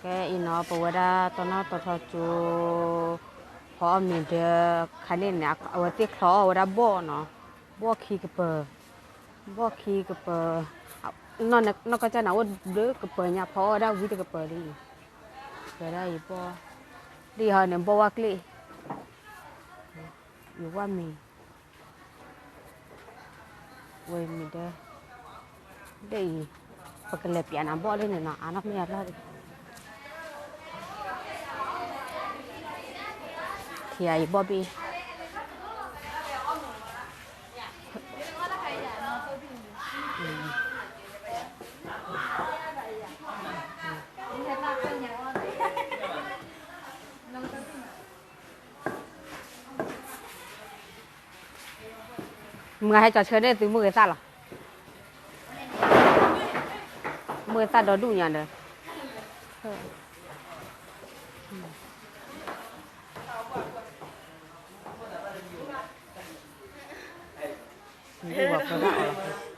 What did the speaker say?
cái nó bố đã tao nó tao thọ chú họ mình được khai nên nè ở tiết khó ở đã bỏ nó bỏ khí cái bờ nó có cho nào đứa cái bờ nhà phó đã vui cái bờ đi cái đây bỏ đi hồi này bỏ quắc điอยู่ว่ามีเว้ยมีได้ปกติเปลี่ยนน้ำบ่อเลยเนี่ยนะอันนั้นไม่อะไรเทียอีบ่บีเมื่อให้จอดเชิญได้ตื่นมือสั่นหรอมือสั่นโดนดูอย่างเดียวนี่บอกก็ได้หรอ